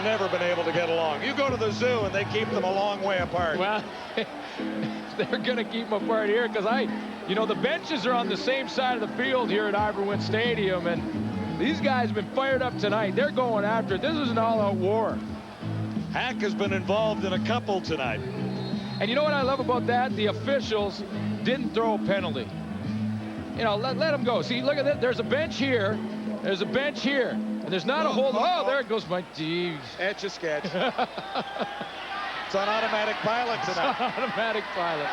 never been able to get along. You go to the zoo and they keep them a long way apart. Well, they're going to keep them apart here because the benches are on the same side of the field here at Iverwin Stadium, and these guys have been fired up tonight. They're going after it. This is an all-out war. Hack has been involved in a couple tonight. And you know what I love about that? The officials didn't throw a penalty. Let them go. See, look at that. There's a bench here. There's a bench here. And there's not a hold. Oh, there goes my jeez. Etch a sketch. It's on automatic pilot tonight. It's on automatic pilot.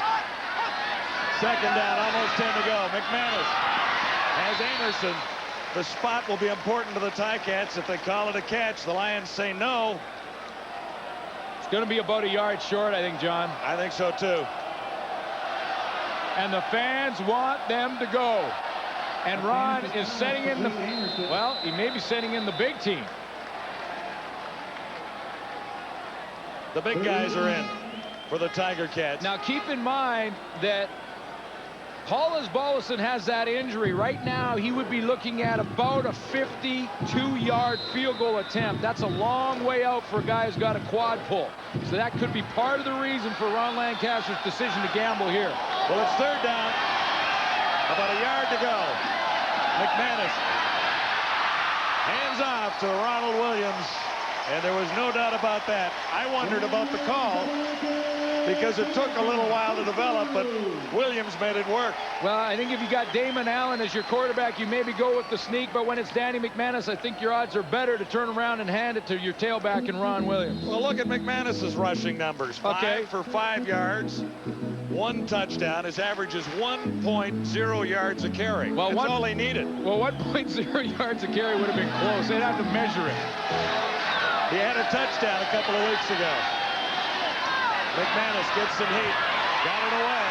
Second down, almost 10 to go. McManus has Amerson. The spot will be important to the Ticats if they call it a catch. The Lions say no. It's going to be about a yard short, I think, John. I think so, too. And the fans want them to go. And Ron is setting in the, well, he may be setting in the big team. The big guys are in for the Tiger Cats. Now, keep in mind that Paulus Bollison has that injury. Right now, he would be looking at about a 52-yard field goal attempt. That's a long way out for a guy who's got a quad pull. So that could be part of the reason for Ron Lancaster's decision to gamble here. Well, it's third down. About a yard to go. McManus hands off to Ronald Williams, and there was no doubt about that. I wondered about the call because it took a little while to develop, but Williams made it work. Well, I think if you got Damon Allen as your quarterback, you maybe go with the sneak, but when it's Danny McManus, I think your odds are better to turn around and hand it to your tailback in Ron Williams. Well, look at McManus's rushing numbers. Five for 5 yards. 1 touchdown. His average is 1.0 yards a carry. Well, that's all he needed. Well, 1.0 yards a carry would have been close. They'd have to measure it. He had a touchdown a couple of weeks ago. McManus gets some heat. Got it away.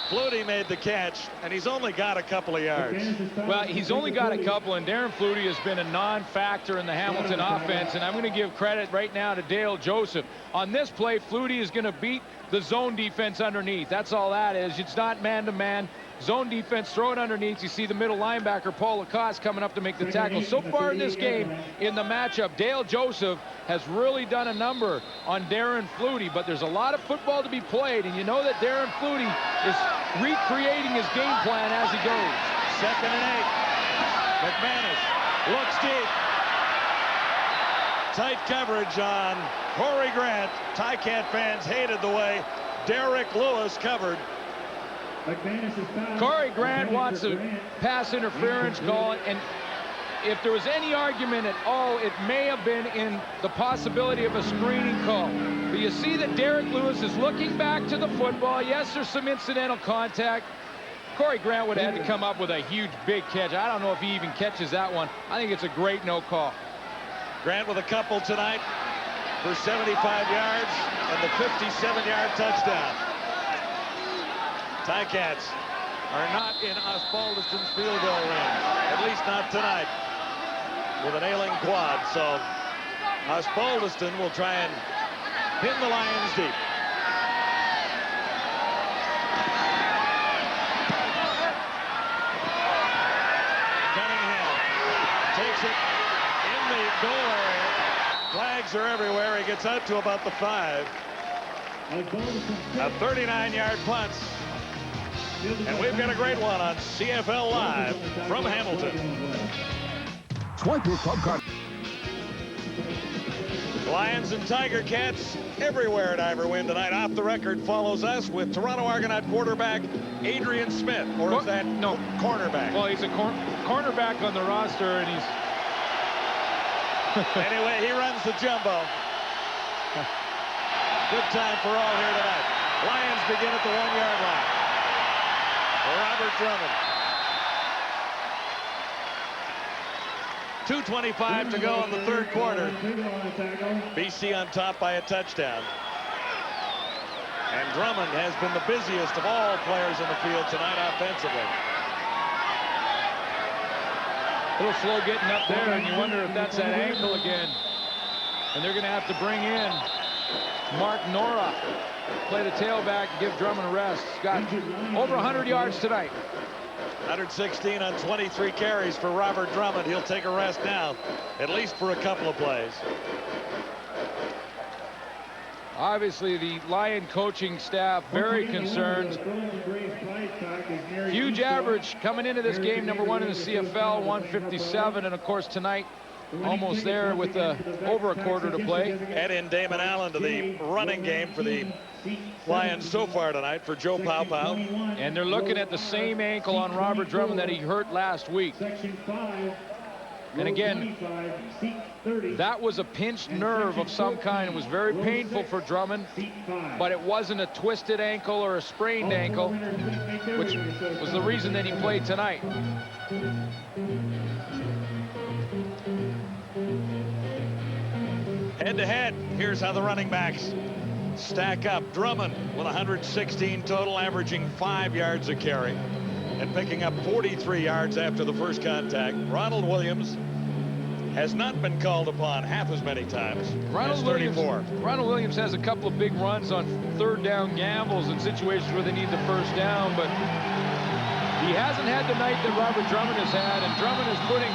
Flutie made the catch, and he's only got a couple of yards. Well, he's only got a couple, and Darren Flutie has been a non-factor in the Hamilton offense, and I'm going to give credit right now to Dale Joseph. On this play, Flutie is going to beat the zone defense underneath. That's all that is. It's not man-to-man. Zone defense, throw it underneath. You see the middle linebacker, Paul Lacoste, coming up to make the tackle. So far in this game, in the matchup, Dale Joseph has really done a number on Darren Flutie, but there's a lot of football to be played, and you know that Darren Flutie is recreating his game plan as he goes. 2nd and 8. McManus looks deep. Tight coverage on Corey Grant. Ticat fans hated the way Derek Lewis covered. Corey Grant wants a pass interference call, and if there was any argument at all, it may have been in the possibility of a screening call. But you see that Derek Lewis is looking back to the football. Yes, there's some incidental contact. Corey Grant would have had to come up with a huge, big catch. I don't know if he even catches that one. I think it's a great no call. Grant with a couple tonight for 75 yards and the 57-yard touchdown. Ticats are not in Osbaldiston's field goal range, at least not tonight, with an ailing quad. So Osbaldiston will try and pin the Lions deep. Cunningham takes it in the goal area. Flags are everywhere. He gets out to about the 5. A 39-yard punt. And we've got a great one on CFL Live from Hamilton. Swipe your club card. Lions and Tiger Cats everywhere at Iverwin tonight. Off the Record follows us with Toronto Argonaut quarterback Adrian Smith. Or is that no cornerback? Well, he's a cornerback on the roster, and he's... Anyway, he runs the jumbo. Good time for all here tonight. Lions begin at the 1-yard line. Robert Drummond. 2:25 to go in the third quarter. BC on top by a touchdown. And Drummond has been the busiest of all players in the field tonight offensively. A little slow getting up there, and you wonder if that's that ankle again. And they're going to have to bring in Mark Nora, play the tailback, and give Drummond a rest. He's got over 100 yards tonight. 116 on 23 carries for Robert Drummond. He'll take a rest now, at least for a couple of plays. Obviously, the Lion coaching staff very concerned. Huge average coming into this game, #1 in the CFL, 157, and of course tonight, almost there with over a quarter to play. Add in Damon Allen to the running game for the Lions so far tonight for Joe Paopao. And they're looking at the same ankle on Robert Drummond that he hurt last week. And again, that was a pinched nerve of some kind. It was very painful for Drummond, but it wasn't a twisted ankle or a sprained ankle, which was the reason that he played tonight. Head to head, here's how the running backs stack up. Drummond with 116 total, averaging 5 yards a carry and picking up 43 yards after the first contact. Ronald Williams has not been called upon half as many times. Ronald Williams has a couple of big runs on third down gambles in situations where they need the first down, but he hasn't had the night that Robert Drummond has had, and Drummond is putting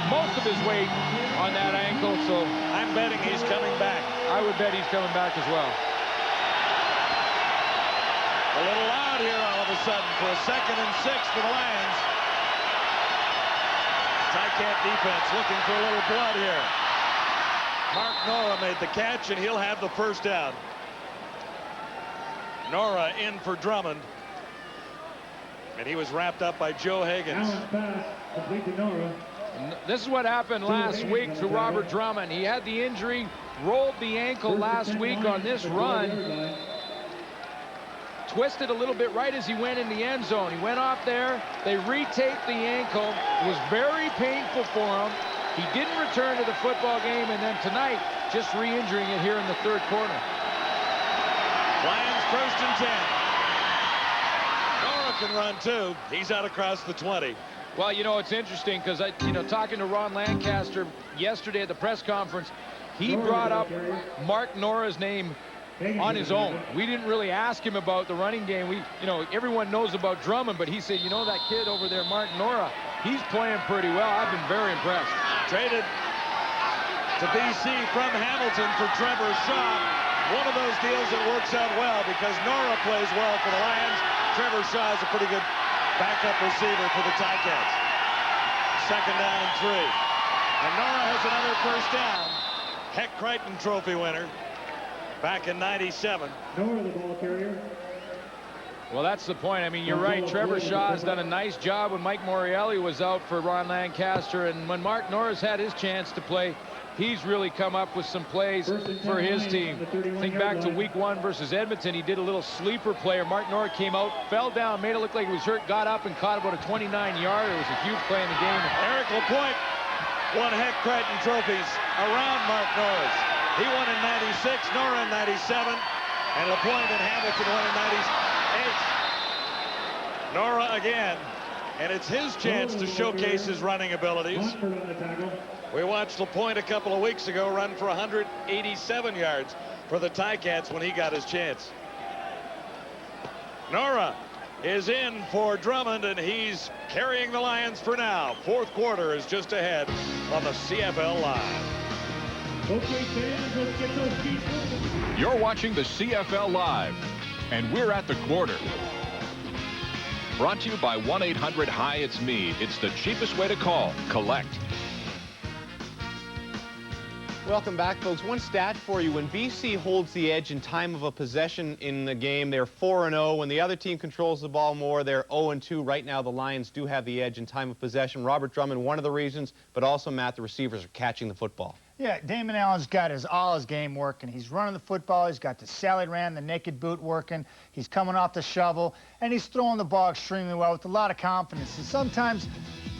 most of his weight on that ankle, so I'm betting he's coming back. I would bet he's coming back as well. A little loud here all of a sudden for a 2nd and 6 for the Lions. Ticat defense looking for a little blood here. Mark Nora made the catch, and he'll have the first down. Nora in for Drummond, and he was wrapped up by Joe Higgins. This is what happened last week to Robert Drummond. He had the injury, rolled the ankle last week on this run, twisted a little bit right as he went in the end zone. He went off there, they retaped the ankle. It was very painful for him. He didn't return to the football game, and then tonight just re-injuring it here in the third quarter. Lions 1st and 10. Nora can run too. He's out across the 20. Well, you know, it's interesting because talking to Ron Lancaster yesterday at the press conference, he brought up Mark Nora's name on his own. We didn't really ask him about the running game. Everyone knows about Drummond, but he said, that kid over there, Mark Nora, he's playing pretty well. I've been very impressed. Traded to BC from Hamilton for Trevor Shaw. One of those deals that works out well because Nora plays well for the Lions. Trevor Shaw is a pretty good backup receiver for the Ticats. 2nd down and 3. And Nora has another first down. Heck Crichton Trophy winner back in '97. Nora the ball carrier. Well, that's the point. I mean, you're right. Trevor Shaw has done a nice job when Mike Morreale was out for Ron Lancaster. And when Mark Nora's had his chance to play, he's really come up with some plays for his team. Think back to week 1 versus Edmonton. He did a little sleeper player. Mark Nora came out, fell down, made it look like he was hurt, got up and caught about a 29-yarder. It was a huge play in the game. Eric Lapointe won Heck Crichton trophies around Mark Nora's. He won in '96, Nora in '97, and Lapointe and Hamilton won in '98. Nora again, and it's his chance to showcase his running abilities. We watched Lapointe a couple of weeks ago run for 187 yards for the Ticats when he got his chance. Nora is in for Drummond, and he's carrying the Lions for now. Fourth quarter is just ahead on the CFL Live. Okay, fans, let's get those feet moving. You're watching the CFL Live, and we're at the quarter. Brought to you by 1-800-HI-ITS-ME. It's the cheapest way to call. Collect. Welcome back, folks. One stat for you. When BC holds the edge in time of a possession in the game, they're 4-0. When the other team controls the ball more, they're 0-2. Right now, the Lions do have the edge in time of possession. Robert Drummond, one of the reasons, but also, Matt, the receivers are catching the football. Yeah, Damon Allen's got all his game working. He's running the football. He's got the salad ran, the naked boot working. He's coming off the shovel, and he's throwing the ball extremely well with a lot of confidence. And sometimes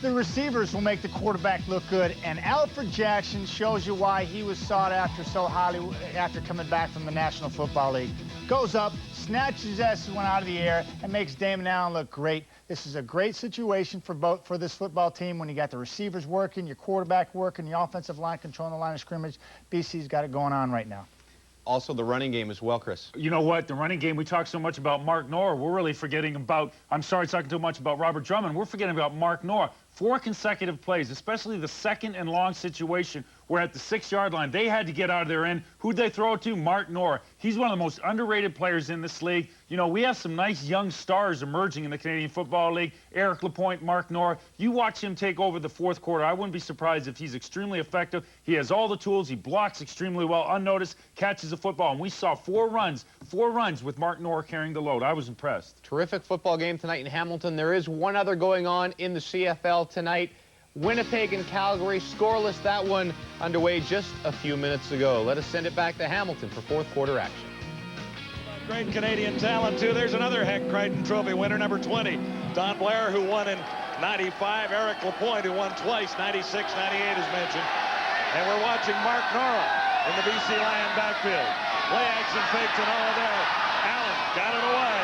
the receivers will make the quarterback look good, and Alfred Jackson shows you why he was sought after so highly after coming back from the National Football League. Goes up, snatches his one out of the air, and makes Damon Allen look great. This is a great situation for this football team when you got the receivers working, your quarterback working, the offensive line controlling the line of scrimmage. BC's got it going on right now. also the running game as well, Chris. You know what? The running game, we talk so much about Mark Nora. We're really forgetting about, I'm sorry talking too much about Robert Drummond. We're forgetting about Mark Nora. 4 consecutive plays, especially the second and long situation where at the 6-yard line, they had to get out of their end. Who'd they throw it to? Mark Nora. He's one of the most underrated players in this league. You know, we have some nice young stars emerging in the Canadian Football League. Eric Lapointe, Mark Nora. You watch him take over the 4th quarter. I wouldn't be surprised if he's extremely effective. He has all the tools. He blocks extremely well, unnoticed, catches the football. And we saw 4 runs with Mark Nora carrying the load. I was impressed. Terrific football game tonight in Hamilton. There is one other going on in the CFL tonight. Winnipeg and Calgary, scoreless. That one underway just a few minutes ago. Let us send it back to Hamilton for 4th quarter action. Great Canadian talent, too. There's another Heck Crichton Trophy winner, number 20. Don Blair, who won in 95. Eric Lapointe, who won twice, 96, 98 is mentioned. And we're watching Mark Nora in the BC Lion backfield. Play action fakes and all there. Allen got it away.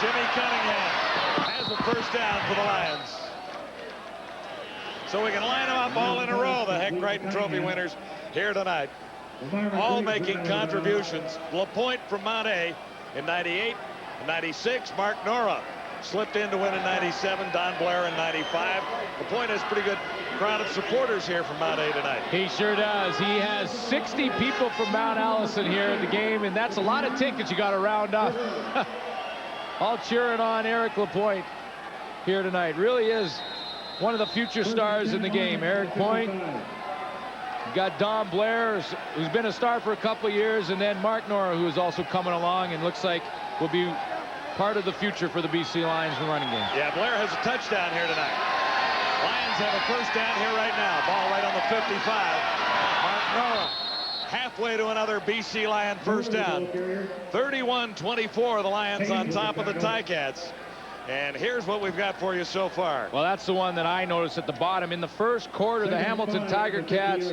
Jimmy Cunningham has a first down for the Lions. So we can line them up all in a row, the Heck Crichton Trophy winners here tonight. All making contributions. Lapointe from Mount A in 98, 96. Mark Nora slipped in to win in 97. Don Blair in 95. Lapointe has a pretty good crowd of supporters here from Mount A tonight. He sure does. He has 60 people from Mount Allison here at the game, and that's a lot of tickets you got to round up. All cheering on Eric Lapointe here tonight. Really is one of the future stars in the game. Eric Point. You've got Don Blair, who's been a star for a couple of years, and then Mark Nora, who is also coming along and looks like will be part of the future for the BC Lions in the running game. Yeah, Blair has a touchdown here tonight. Lions have a first down here right now. Ball right on the 55. Mark Nora halfway to another BC Lion first down. 31-24, the Lions on top of the Ticats. And here's what we've got for you so far. Well, that's the one that I noticed at the bottom. In the first quarter, the Hamilton Tiger Cats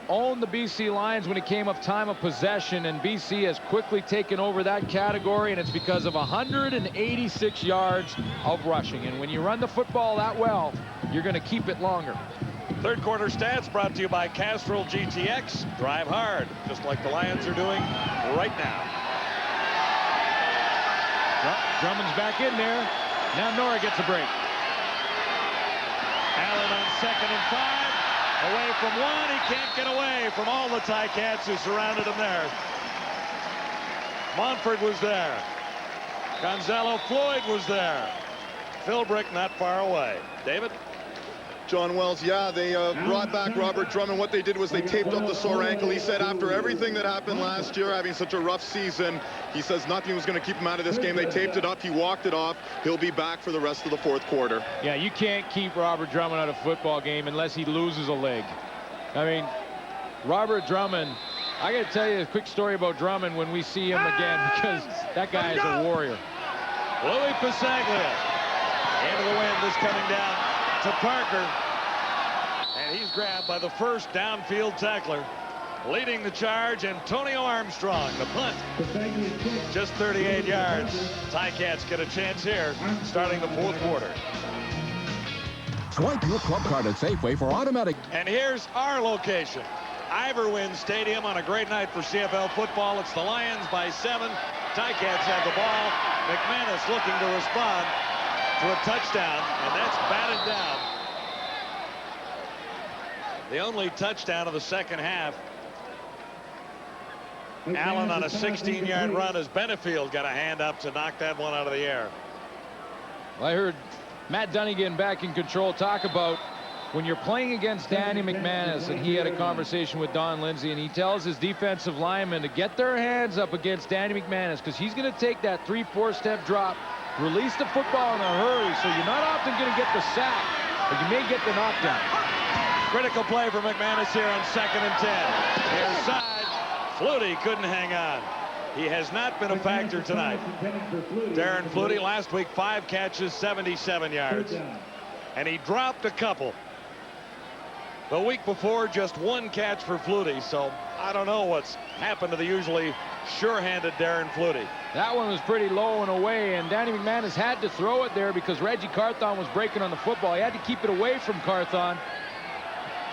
owned the BC Lions when it came up time of possession, and BC has quickly taken over that category, and it's because of 186 yards of rushing. And when you run the football that well, you're going to keep it longer. Third quarter stats brought to you by Castrol GTX. Drive hard, just like the Lions are doing right now. Drummond's back in there. Now Nora gets a break. Allen on 2nd and 5. Away from one. He can't get away from all the Ticats who surrounded him there. Montford was there. Gonzalo Floyd was there. Philbrick not far away. David? John Wells, yeah, they brought back Robert Drummond. What they did was they taped up the sore ankle. He said after everything that happened last year, having such a rough season, he says nothing was going to keep him out of this game. They taped it up. He walked it off. He'll be back for the rest of the 4th quarter. Yeah, you can't keep Robert Drummond out of a football game unless he loses a leg. I mean, Robert Drummond, I got to tell you a quick story about Drummond when we see him again, because that guy is a warrior. Louis Pasaglia into the wind is coming down to Parker, and he's grabbed by the first downfield tackler. Leading the charge, Antonio Armstrong, the punt, just 38 yards. Ticats get a chance here, starting the 4th quarter. Swipe your club card at Safeway for automatic. And here's our location, Iverwin Stadium on a great night for CFL football. It's the Lions by 7. Ticats have the ball. McManus looking to respond to a touchdown, and that's batted down. The only touchdown of the second half. Allen on a 16-yard run as Benefield got a hand up to knock that one out of the air. Well, I heard Matt Dunnigan back in control talk about when you're playing against Danny McManus, and he had a conversation with Don Lindsay, and he tells his defensive linemen to get their hands up against Danny McManus, because he's going to take that 3-4 step drop, release the football in a hurry, so you're not often going to get the sack, but you may get the knockdown. Critical play for McManus here on 2nd and 10. Near side, Flutie couldn't hang on. He has not been a factor tonight. Darren Flutie last week 5 catches, 77 yards, and he dropped a couple. The week before, just 1 catch for Flutie, so I don't know what's happened to the usually sure-handed Darren Flutie. That one was pretty low and away, and Danny McManus had to throw it there because Reggie Carthon was breaking on the football. He had to keep it away from Carthon.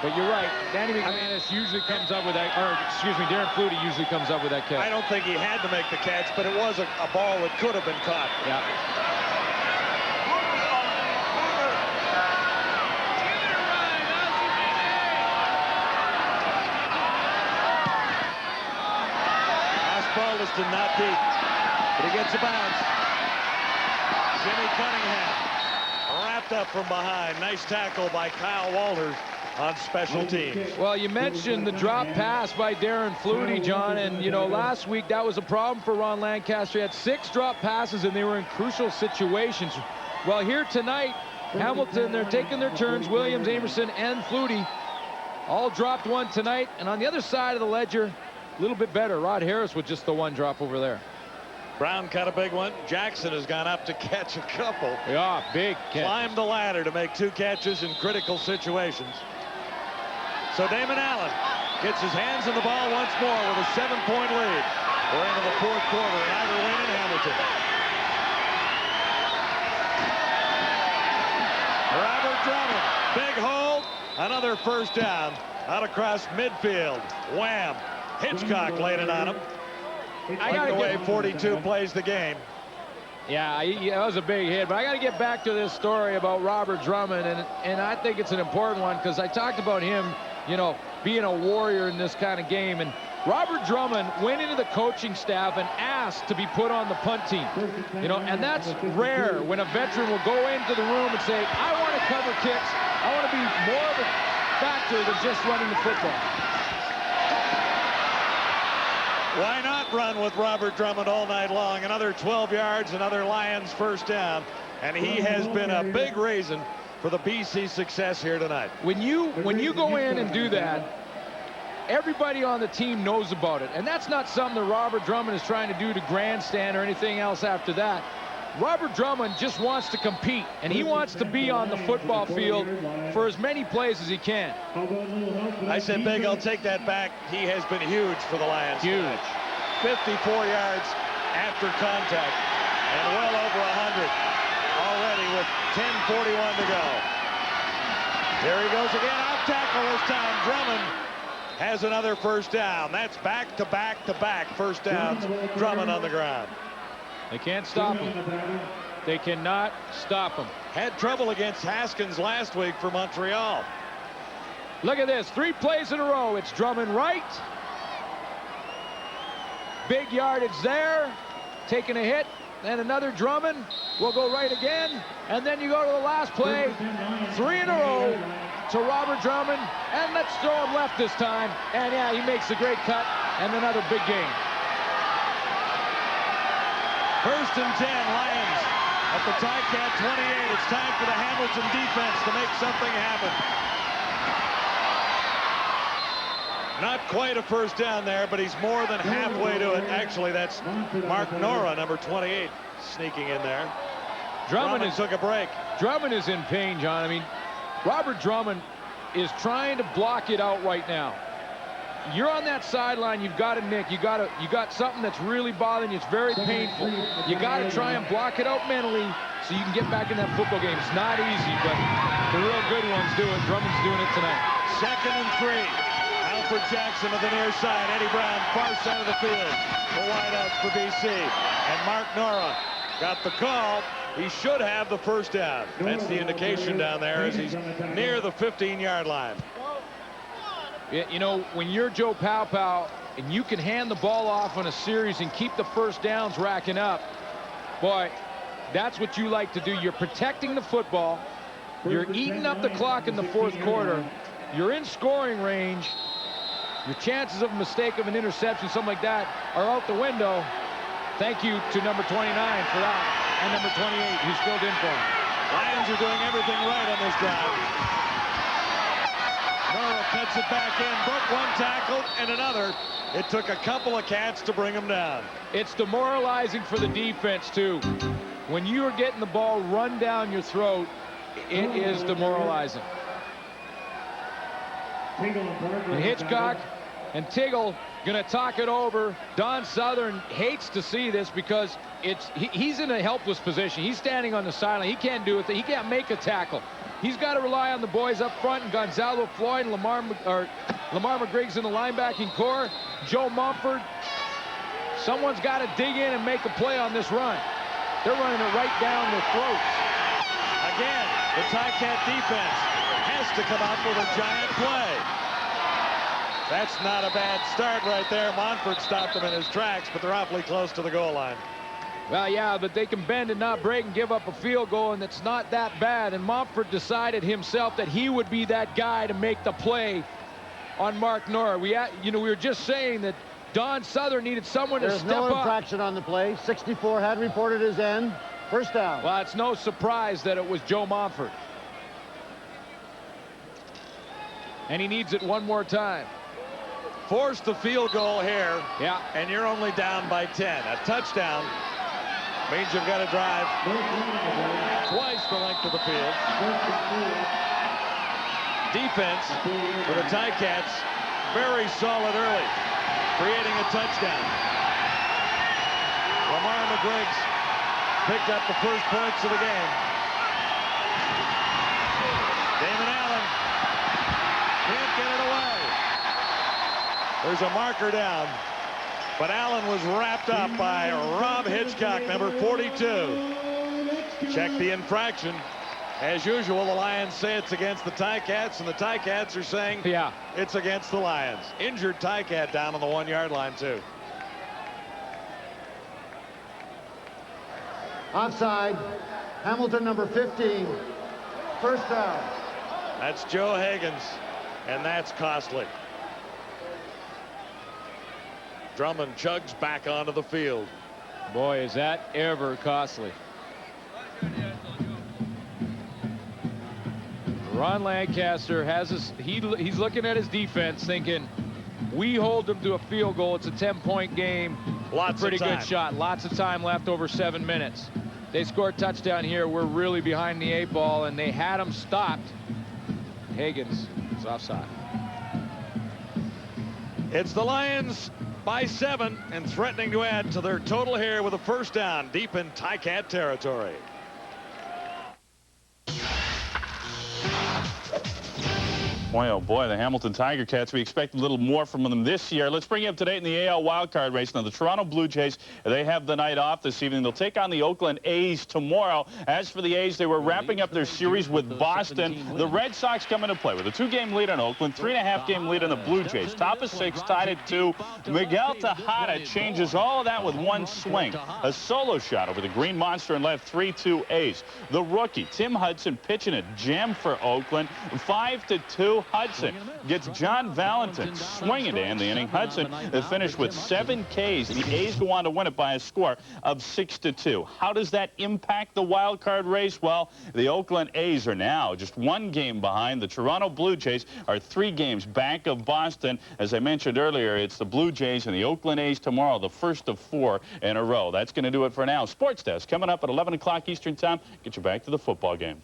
But you're right. Danny McManus usually comes up with that, or excuse me, Darren Flutie usually comes up with that catch. I don't think he had to make the catch, but it was a ball that could have been caught. Yeah. Osbaldiston not deep, but he gets a bounce. Jimmy Cunningham wrapped up from behind. Nice tackle by Kyle Walters on special teams. Well, you mentioned the drop pass by Darren Flutie, John, and you know last week that was a problem for Ron Lancaster. He had 6 drop passes and they were in crucial situations. Well, here tonight, Hamilton, they're taking their turns. Williams, Amerson, and Flutie all dropped one tonight. And on the other side of the ledger, a little bit better. Rod Harris with just the 1 drop over there. Brown caught a big one. Jackson has gone up to catch a couple. Yeah, big catch. Climbed the ladder to make 2 catches in critical situations. So Damon Allen gets his hands in the ball once more with a 7-point lead. We're into the 4th quarter, and either win in Hamilton. Robert Drummond, big hold, another first down out across midfield. Wham! Hitchcock laid it on him. I got the way 42 plays the game. Yeah, that was a big hit, but I got to get back to this story about Robert Drummond, and I think it's an important one because I talked about him, you know, being a warrior in this kind of game, and Robert Drummond went into the coaching staff and asked to be put on the punt team, you know, and that's rare when a veteran will go into the room and say, I want to cover kicks, I want to be more of a factor than just running the football. Why not run with Robert Drummond all night long? Another 12 yards, another Lions first down, and he has been a big reason for the BC success here tonight. When you go in and do that, everybody on the team knows about it, and that's not something that Robert Drummond is trying to do to grandstand or anything else after that. Robert Drummond just wants to compete, and he wants to be on the football field for as many plays as he can. I said, Big, I'll take that back. He has been huge for the Lions. Huge. 54 yards after contact, and well over 100 already with 10:41 to go. Here he goes again, off tackle this time. Drummond has another first down. That's back-to-back first downs. Drummond on the ground. They can't stop him. They cannot stop him. Had trouble against Haskins last week for Montreal. Look at this, 3 plays in a row. It's Drummond right. Big yardage there. Taking a hit. And another Drummond. Will go right again. And then you go to the last play. 3 in a row to Robert Drummond. And let's throw him left this time. And yeah, he makes a great cut. And another big gain. 1st and 10, Lions at the Ticat 28. It's time for the Hamilton defense to make something happen. Not quite a first down there, but he's more than halfway to it. Actually, that's Mark Nora, number 28, sneaking in there. Drummond took a break. Drummond is in pain, John. I mean, Robert Drummond is trying to block it out right now. You're on that sideline, you've got to nick, you got something that's really bothering you, it's very painful. You got to try and block it out mentally so you can get back in that football game. It's not easy, but the real good ones do it. Drummond's doing it tonight. 2nd and 3. Alfred Jackson to the near side. Eddie Brown, far side of the field. The wideouts for BC. And Mark Nora got the call. He should have the first down. That's the indication down there as he's near the 15-yard line. You know, when you're Joe Paopao and you can hand the ball off on a series and keep the first downs racking up, boy, that's what you like to do. You're protecting the football. You're eating up the clock in the 4th quarter. You're in scoring range. Your chances of a mistake of an interception, something like that, are out the window. Thank you to number 29 for that, and number 28 who's filled in for him. Lions are doing everything right on this drive. Nora cuts it back in, broke 1 tackle and another. It took a couple of cats to bring him down. It's demoralizing for the defense, too. When you are getting the ball run down your throat, it is demoralizing. And Hitchcock and Tiggle going to talk it over. Don Southern hates to see this because he's in a helpless position. He's standing on the sideline. He can't do it. He can't make a tackle. He's got to rely on the boys up front, and Gonzalo Floyd and Lamar McGriggs in the linebacking core. Joe Mumford. Someone's got to dig in and make a play on this run. They're running it right down their throats. Again, the Ticat defense has to come out with a giant play. That's not a bad start right there. Monfort stopped him in his tracks, but they're awfully close to the goal line. Well, yeah, but they can bend and not break and give up a field goal, and it's not that bad. And Monfort decided himself that he would be that guy to make the play on Mark Nora. We were just saying that Don Southern needed someone to step up. There's no infraction on the play. 64 had reported his end. First down. Well, it's no surprise that it was Joe Monfort. And he needs it one more time. Force the field goal here. Yeah. And you're only down by 10. A touchdown means you've got to drive twice the length of the field. Defense for the Ticats, very solid early, creating a touchdown. Lamar McGriggs picked up the first points of the game. Damon Allen can't get it away. There's a marker down, but Allen was wrapped up by Rob Hitchcock, number 42. Check the infraction. As usual, the Lions say it's against the Ticats, and the Ticats are saying it's against the Lions. Injured Ticat down on the 1-yard line, too. Offside. Hamilton, number 15. First down. That's Joe Higgins, and that's costly. Drummond chugs back onto the field. Boy, is that ever costly. Ron Lancaster has he's looking at his defense thinking, we hold them to a field goal. It's a 10-point game. Pretty good shot. Lots of time left, over 7 minutes. They scored a touchdown here. We're really behind the 8 ball, and they had him stopped. Higgins is offside. It's the Lions by 7 and threatening to add to their total here with a first down deep in Ticat territory. Boy, oh boy, the Hamilton Tiger Cats, we expect a little more from them this year. Let's bring you up to date in the AL wildcard race. Now, the Toronto Blue Jays, they have the night off this evening. They'll take on the Oakland A's tomorrow. As for the A's, they were wrapping up their series with Boston. The Red Sox come into play with a 2-game lead on Oakland, 3.5-game lead on the Blue Jays. Top of 6, tied at 2. Miguel Tejada changes all of that with one swing. A solo shot over the Green Monster and left 3-2 A's. The rookie, Tim Hudson, pitching a gem for Oakland. 5-2. Hudson gets John Valentin swinging to end the inning. Hudson finished with 7 Ks. The A's go on to win it by a score of 6-2. How does that impact the wild card race? Well, the Oakland A's are now just 1 game behind. The Toronto Blue Jays are 3 games back of Boston. As I mentioned earlier, it's the Blue Jays and the Oakland A's tomorrow, the first of 4 in a row. That's going to do it for now. Sports Desk coming up at 11 o'clock Eastern Time. Get you back to the football game.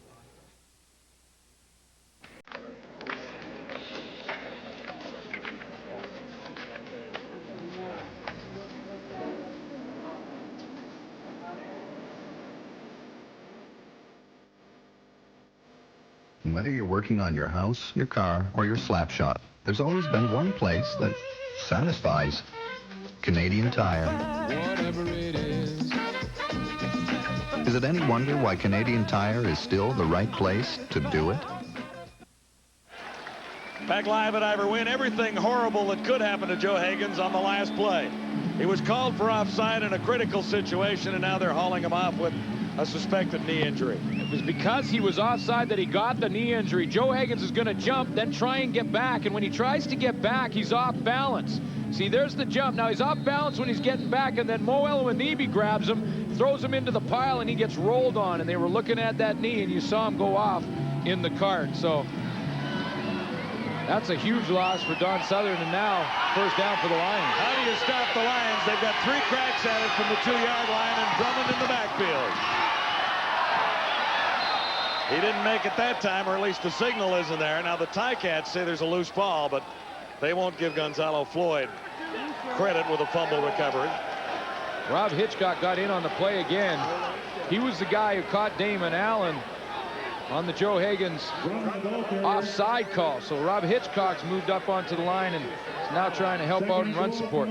Whether you're working on your house, your car, or your slap shop, there's always been one place that satisfies. Canadian Tire. Whatever it is. Is it any wonder why Canadian Tire is still the right place to do it? Back live at Ivor Wynn, everything horrible that could happen to Joe Higgins on the last play. He was called for offside in a critical situation, and now they're hauling him off with a suspected knee injury. It was because he was offside that he got the knee injury. Joe Higgins is going to jump, then try and get back. And when he tries to get back, he's off balance. See, there's the jump. Now he's off balance when he's getting back, and then Mo Eluanibi grabs him, throws him into the pile, and he gets rolled on. And they were looking at that knee, and you saw him go off in the cart. So that's a huge loss for Don Southern, and now first down for the Lions. How do you stop the Lions? They've got 3 cracks at it from the 2-yard line, and Drummond in the backfield. He didn't make it that time, or at least the signal isn't there. Now the Ticats say there's a loose ball, but they won't give Gonzalo Floyd credit with a fumble recovery. Rob Hitchcock got in on the play again. He was the guy who caught Damon Allen on the Joe Higgins offside call. So Rob Hitchcock's moved up onto the line and is now trying to help out in run support.